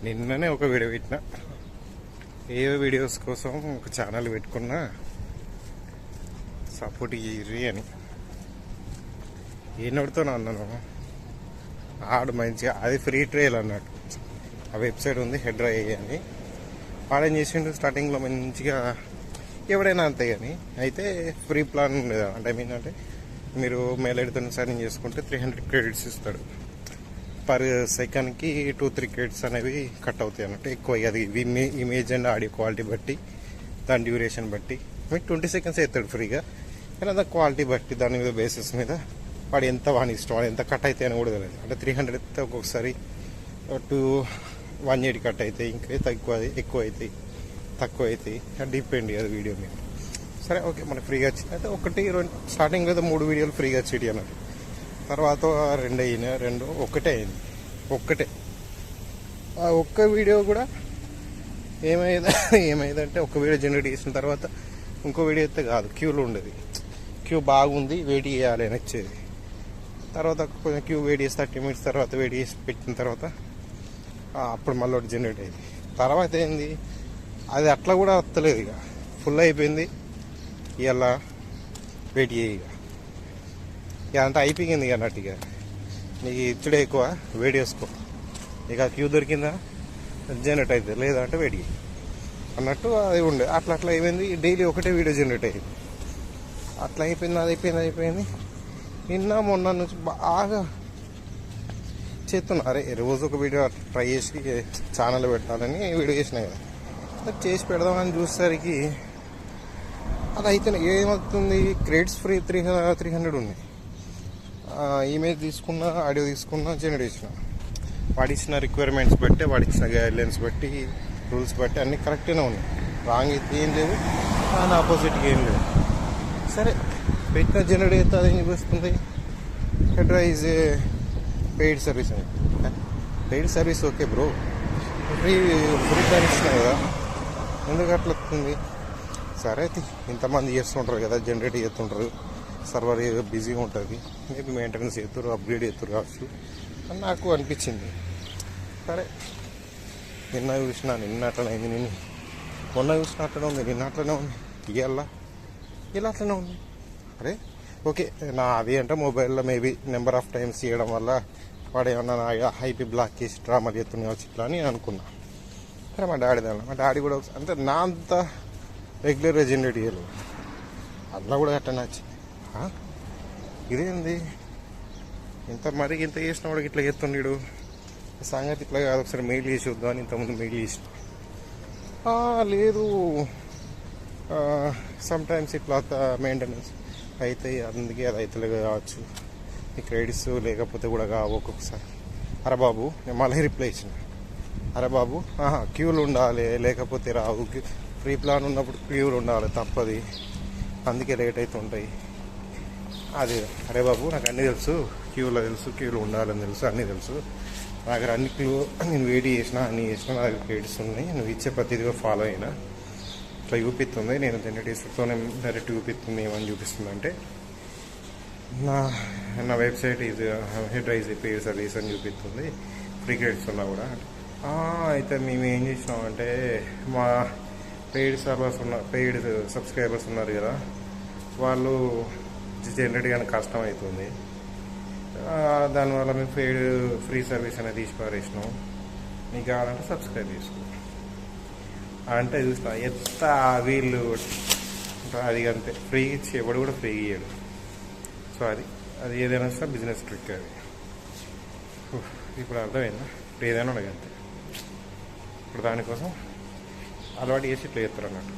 నిన్ననే ఒక వీడియో పెట్టిన. ఏ వీడియోస్ కోసం ఒక ఛానల్ పెట్టుకున్నా సపోర్ట్ చేయరి అని. ఏనోడితో అన్నాను ఆడు మంచిగా, అది ఫ్రీ ట్రయల్ అన్నట్టు. ఆ వెబ్సైట్ ఉంది హెడ్రా అని. వాడేం చేసిండు స్టార్టింగ్లో మంచిగా, ఎవడైనా అంతే కానీ అయితే ఫ్రీ ప్లాన్ ఉండేది. అంటే అంటే మీరు మెయిల్ ఐడితో సైన్ చేసుకుంటే 300 క్రెడిట్స్ ఇస్తాడు. పర్ సెకండ్కి 2-3 క్రెడిట్స్ అనేవి కట్ అవుతాయి అన్నట్టు. ఎక్కువ అది ఇమేజ్ అండ్ ఆడియో క్వాలిటీ బట్టి, దాని డ్యూరేషన్ బట్టి మీకు 20 సెకండ్స్ అవుతాడు ఫ్రీగా. కానీ దాని క్వాలిటీ బట్టి, దాని మీద బేసిస్ మీద వాడు ఎంత వాని ఇష్టం, వాడు ఎంత కట్ అవుతాయి అని కూడా తెలియదు. అంటే 300 అయితే ఒక్కొక్కసారి 180 కట్ అవుతాయి, ఇంకా ఎక్కువ అవుతాయి, తక్కువ అవుతాయి. డిపెండ్ అది వీడియో మీద. సరే ఓకే, మనకు ఫ్రీగా వచ్చింది అయితే 1-2 స్టార్టింగ్లో అయితే 3 వీడియోలు ఫ్రీగా వచ్చేటి అన్నట్టు. తర్వాత 2 అయినాయి, 2 ఒకటే అయింది. ఆ ఒక్క వీడియో కూడా ఏమైందంటే ఒక వీడియో జనరేట్ చేసిన తర్వాత ఇంకో వీడియో అయితే కాదు, క్యూలో ఉండేది. క్యూ బాగుంది, వెయిట్ చేయాలి అని వచ్చేది. తర్వాత కొంచెం క్యూ వెయిట్ చేసి 30 minutes తర్వాత వెయిట్ చేసి పెట్టిన తర్వాత అప్పుడు మళ్ళీ ఒకటి జనరేట్ అయింది. తర్వాత ఏంది, అది అట్లా కూడా వస్తలేదు, ఇక ఫుల్ అయిపోయింది. ఇలా వెయిట్ చేయి, ఇక అంతా అయిపోయింది ఇక అన్నట్టు. ఇక నీకు ఇచ్చుడే ఎక్కువ, వెయిట్ చేసుకో. ఇక క్యూ దొరికిందా జనరేట్ అవుతుంది, లేదా అంటే వెయిట్ చేయి అన్నట్టు అది ఉండే. అట్లా అయిపోయింది. డైలీ ఒకటే వీడియో జనరేట్ అయ్యింది. అట్లా అయిపోయింది, అది అయిపోయింది. నిన్న మొన్న నుంచి బాగా చేస్తున్నా, అరే రోజు ఒక వీడియో ట్రై చేసి ఛానల్ పెట్టాలని వీడియో చేసినా కదా, అది చేసి పెడదామని చూసేసరికి అది అయితే ఏమవుతుంది, క్రెడిట్స్ ఫ్రీ 300 ఉన్నాయి. ఇమేజ్ తీసుకున్నా, ఆడియో తీసుకున్నా, జనరేట్ చేసిన, వాడిచ్చిన రిక్వైర్మెంట్స్ బట్టి, వాడిచ్చిన గైడ్లైన్స్ బట్టి, రూల్స్ బట్టి అన్నీ కరెక్ట్గానే ఉన్నాయి. రాంగ్ అయితే ఏం లేదు, దాని ఆపోజిట్గా ఏం లేదు. సరే పెట్టిన జనరేట్ అయితే అది ఏం చూపిస్తుంది, హెడ్రా ఈజ్ ఏ పెయిడ్ సర్వీస్ అని. Paid service okay bro, free plan ఇచ్చినా కదా, ఎందుకు అట్లా వస్తుంది? సరే అయితే ఇంతమంది చేస్తుంటారు కదా, జనరేట్ చేస్తుంటారు, సర్వర్ బిజీగా ఉంటుంది, మేబీ మెయింటెనెన్స్ చేస్తారు, అప్గ్రేడ్ చేస్తారు కావచ్చు అని నాకు అనిపించింది. సరే నిన్న చూసిన, నిన్న అట్లనే అయింది, మొన్న చూసిన అట్లనే ఉంది, నిన్న అట్లనే ఉంది, ఇలా అట్లనే ఉంది. అరే ఓకే, నా అది అంటే మొబైల్లో మేబీ నెంబర్ ఆఫ్ టైమ్స్ చేయడం వల్ల వాడు ఏమన్నా హైపీ బ్లాక్ చేసి డ్రామాలు చేస్తుంది కావచ్చు ఇట్లా అని అనుకున్నా. సరే మా డాడీ కూడా అంటే నా అంత రెగ్యులర్గా జనరేట్ చేయలేదు, అట్లా కూడా అట్లా నచ్చింది. ఇదేంది ఇంత చేసిన వాడికి ఇట్లా చేస్తుండడు, సంగతి ఇట్లా కాదు, ఒకసారి మెయిల్ చేసి వద్దాం అని ఇంతకుముందు మెయిల్ చేసిన. లేదు సమ్టైమ్స్ ఇట్లా మెయింటెనెన్స్ అయితే, అందుకే అది అవుతలేదు కావచ్చు, ఈ క్రెడిట్స్ లేకపోతే కూడా కావు ఒక్కొక్కసారి. అరే బాబు, నేను మళ్ళీ రిప్లై ఇచ్చిన, అరే బాబు క్యూలు ఉండాలి, లేకపోతే రావు. ఫ్రీ ప్లాన్ ఉన్నప్పుడు క్యూలు ఉండాలి, తప్పది, అందుకే లేట్ అవుతుంటాయి. అది అరే బాబు, నాకు అన్నీ తెలుసు, క్యూలో తెలుసు, క్యూలో ఉండాలని తెలుసు, అన్నీ తెలుసు. నా దగ్గర అన్ని నేను వెయిట్ చేసినా, అన్నీ చేసినా, నా దగ్గర క్రెడిట్స్ ఉన్నాయి, నువ్వు ఇచ్చే ప్రతిదిగా ఫాలో అయినా ఇట్లా చూపిస్తుంది. నేను జనరేటర్స్తోనే డైరెక్ట్ చూపిస్తుంది. ఏమని చూపిస్తుంది అంటే, నా వెబ్సైట్ హెడ్రా ఈజ్ పెయిడ్ సర్వీస్ అని చూపిస్తుంది, ఫ్రీ క్రెడిట్స్ ఉన్నా కూడా. అయితే మేము ఏం చేసినామంటే, మా పెయిడ్ సబ్స్క్రైబర్స్ ఉన్నారు కదా, వాళ్ళు జనరేట్ కానీ కష్టం అవుతుంది, దానివల్ల మేము ఫ్రీ సర్వీస్ అనేది తీసి పారేసినాం, మీకు కావాలంటే సబ్స్క్రైబ్ చేసుకో అంటే చూస్తా. ఎంత వీళ్ళు అది అంతే, ఫ్రీ ఇచ్చి ఎవడు కూడా ఫ్రీ ఇయ్యాడు. సో అది ఏదైనా సరే బిజినెస్ ట్రిక్ అది. ఇప్పుడు అర్థమైందా, ఇప్పుడు ఏదైనా ఉండదు అంతే. ఇప్పుడు దానికోసం అలవాటు చేసి ఇట్లా చేస్తారు అన్నట్టు.